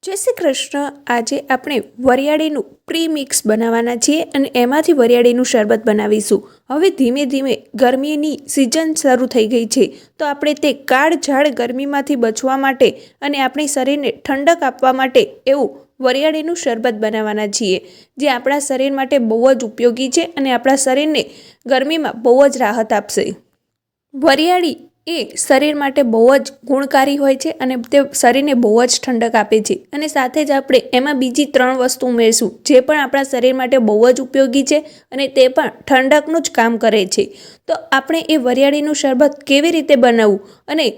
જય શ્રી કૃષ્ણ। આજે આપણે વરિયાળીનું પ્રીમિક્સ બનાવવાના છીએ અને એમાંથી વરિયાળીનું શરબત બનાવીશું। હવે ધીમે ધીમે ગરમીની સિઝન શરૂ થઈ ગઈ છે, તો આપણે તે કાળઝાળ ગરમીમાંથી બચવા માટે અને આપણી શરીરને ઠંડક આપવા માટે એવું વરિયાળીનું શરબત બનાવવાના છીએ, જે આપણા શરીર માટે બહુ જ ઉપયોગી છે અને આપણા શરીરને ગરમીમાં બહુ જ રાહત આપશે। વરિયાળી એ શરીર માટે બહુ જ ગુણકારી હોય છે અને તે શરીરને બહુ જ ઠંડક આપે છે અને સાથે જ આપણે એમાં બીજી 3 વસ્તુ ઉમેરશું, જે પણ આપણા શરીર માટે બહુ જ ઉપયોગી છે અને તે પણ ઠંડકનું જ કામ કરે છે। તો આપણે એ વરિયાળીનું શરબત કેવી રીતે બનાવવું અને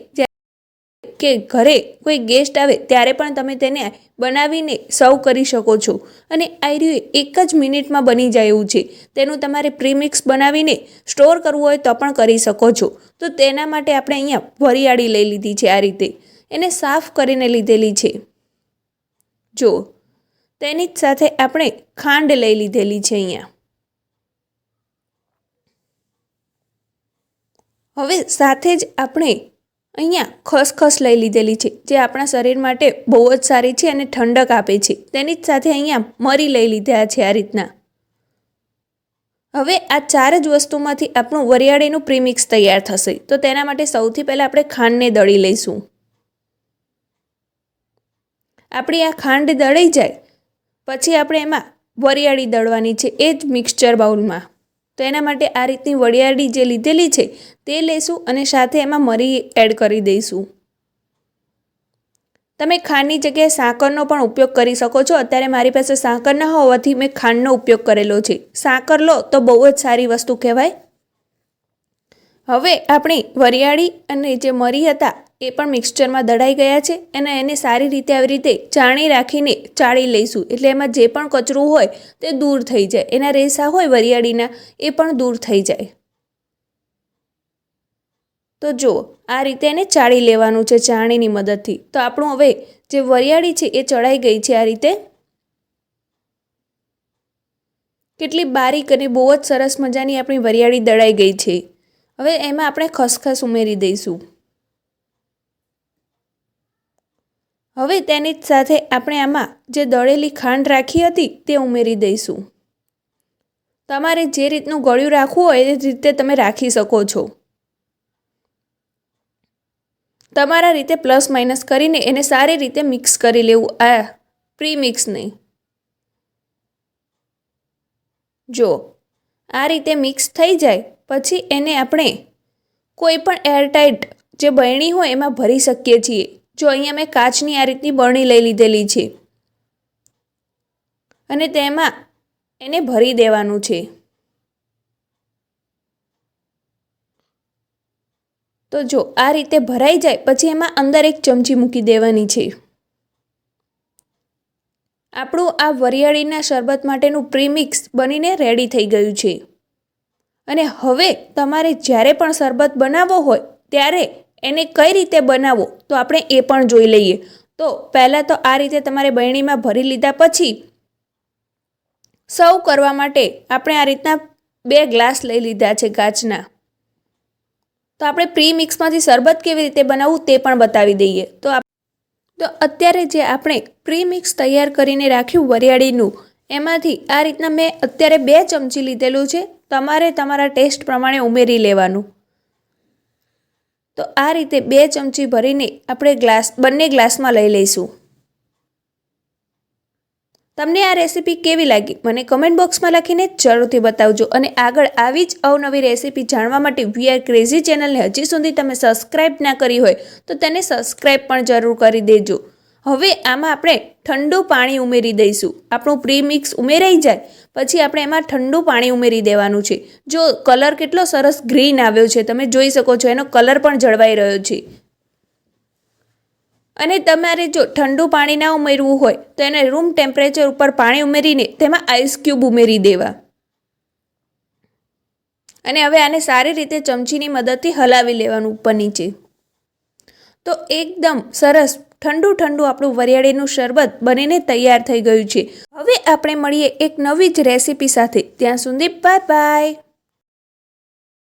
કે ઘરે કોઈ ગેસ્ટ આવે ત્યારે પણ તમે તેને બનાવીને સર્વ કરી શકો છો અને આયરું એક જ મિનિટમાં બની જાય એવું છે। તેનું તમારે પ્રીમિક્સ બનાવીને સ્ટોર કરવું હોય તો પણ કરી શકો છો। તો તેના માટે આપણે અહીંયા વરિયાળી લઈ લીધી છે, આ રીતે એને સાફ કરીને લીધેલી છે। જો તેની જ સાથે આપણે ખાંડ લઈ લીધેલી છે અહીંયા। હવે સાથે જ આપણે અહીંયા ખસખસ લઈ લીધેલી છે, જે આપણા શરીર માટે બહુ જ સારી છે અને ઠંડક આપે છે। તેની જ સાથે અહીંયા મરી લઈ લીધા છે આ રીતના। હવે આ 4 જ વસ્તુમાંથી આપણું વરિયાળીનું પ્રીમિક્સ તૈયાર થશે। તો તેના માટે સૌથી પહેલાં આપણે ખાંડને દળી લઈશું। આપણી આ ખાંડ દળાઈ જાય પછી આપણે એમાં વરિયાળી દળવાની છે, એ જ મિક્સચર બાઉલમાં। તો એના માટે આ રીતની વરિયાળી જે લીધેલી છે તે લઈશું અને સાથે એમાં મરી એડ કરી દઈશું। તમે ખાંડની જગ્યાએ સાકરનો પણ ઉપયોગ કરી શકો છો। અત્યારે મારી પાસે સાકર ન હોવાથી મેં ખાંડનો ઉપયોગ કરેલો છે। સાકર લો તો બહુ જ સારી વસ્તુ કહેવાય। હવે આપણી વરિયાળી અને જે મરી હતા એ પણ મિક્સચરમાં દળાઈ ગયા છે અને એને સારી રીતે આવી રીતે ચાણી રાખીને ચાળી લઈશું, એટલે એમાં જે પણ કચરું હોય તે દૂર થઈ જાય, એના રેસા હોય વરિયાળીના એ પણ દૂર થઈ જાય। તો જો આ રીતે એને ચાળી લેવાનું છે ચાણીની મદદથી। તો આપણું હવે જે વરિયાળી છે એ ચડાઈ ગઈ છે આ રીતે। કેટલી બારીક અને બહુ જ સરસ મજાની આપણી વરિયાળી દળાઈ ગઈ છે। હવે એમાં આપણે ખસખસ ઉમેરી દઈશું। હવે તેની જ સાથે આપણે આમાં જે દળેલી ખાંડ રાખી હતી તે ઉમેરી દઈશું। તમારે જે રીતનું ગળ્યું રાખવું હોય એ રીતે તમે રાખી શકો છો। તમારા રીતે પ્લસ માઇનસ કરીને એને સારી રીતે મિક્સ કરી લેવું આ પ્રીમિક્સને। જો આ રીતે મિક્સ થઈ જાય પછી એને આપણે કોઈ પણ એરટાઇટ જે બરણી હોય એમાં ભરી શકીએ છીએ। જો અહીંયા મેં કાચની આ રીતની બરણી લઈ લીધેલી છે અને તેમાં એને ભરી દેવાનું છે। તો જો આ રીતે ભરાઈ જાય પછી એમાં અંદર 1 ચમચી મૂકી દેવાની છે। આપણું આ વરિયાળીના શરબત માટેનું પ્રીમિક્સ બનીને રેડી થઈ ગયું છે અને હવે તમારે જ્યારે પણ શરબત બનાવવો હોય ત્યારે એને કઈ રીતે બનાવવો તો આપણે એ પણ જોઈ લઈએ। તો પહેલાં તો આ રીતે તમારે બરણીમાં ભરી લીધા પછી સર્વ કરવા માટે આપણે આ રીતના 2 ગ્લાસ લઈ લીધા છે કાચના। તો આપણે પ્રીમિક્સમાંથી શરબત કેવી રીતે બનાવવું તે પણ બતાવી દઈએ। તો અત્યારે જે આપણે પ્રીમિક્સ તૈયાર કરીને રાખ્યું વરિયાળીનું, એમાંથી આ રીતના મેં અત્યારે 2 ચમચી લીધેલું છે। તમારે તમારા ટેસ્ટ પ્રમાણે ઉમેરી લેવાનું। તો આ રીતે 2 ચમચી ભરીને આપણે બંને ગ્લાસમાં લઈ લઈશું। તમને આ રેસીપી કેવી લાગી મને કમેન્ટ બોક્સમાં લખીને જરૂરથી બતાવજો અને આગળ આવી જ અવનવી રેસીપી જાણવા માટે વી આર ક્રેઝી ચેનલને હજી સુધી તમે સબસ્ક્રાઈબ ના કરી હોય તો તેને સબસ્ક્રાઈબ પણ જરૂર કરી દેજો। હવે આમાં આપણે ઠંડુ પાણી ઉમેરી દઈશું। આપણું પ્રીમિક્સ ઉમેરાઈ જાય પછી આપણે એમાં ઠંડુ પાણી ઉમેરી દેવાનું છે। જો કલર કેટલો સરસ ગ્રીન આવ્યો છે તમે જોઈ શકો છો, એનો કલર પણ જળવાઈ રહ્યો છે। અને તમારે જો ઠંડુ પાણી ના ઉમેરવું હોય તો એને રૂમ ટેમ્પરેચર ઉપર પાણી ઉમેરીને તેમાં આઈસ ક્યુબ ઉમેરી દેવા અને હવે આને સારી રીતે ચમચીની મદદથી હલાવી લેવાનું ઉપર નીચે। તો એકદમ સરસ ઠંડુ ઠંડુ આપણું વરિયાળીનું શરબત બનીને તૈયાર થઈ ગયું છે। હવે આપણે મળીએ એક નવી જ રેસીપી સાથે। ત્યાં સુધી બાય બાય।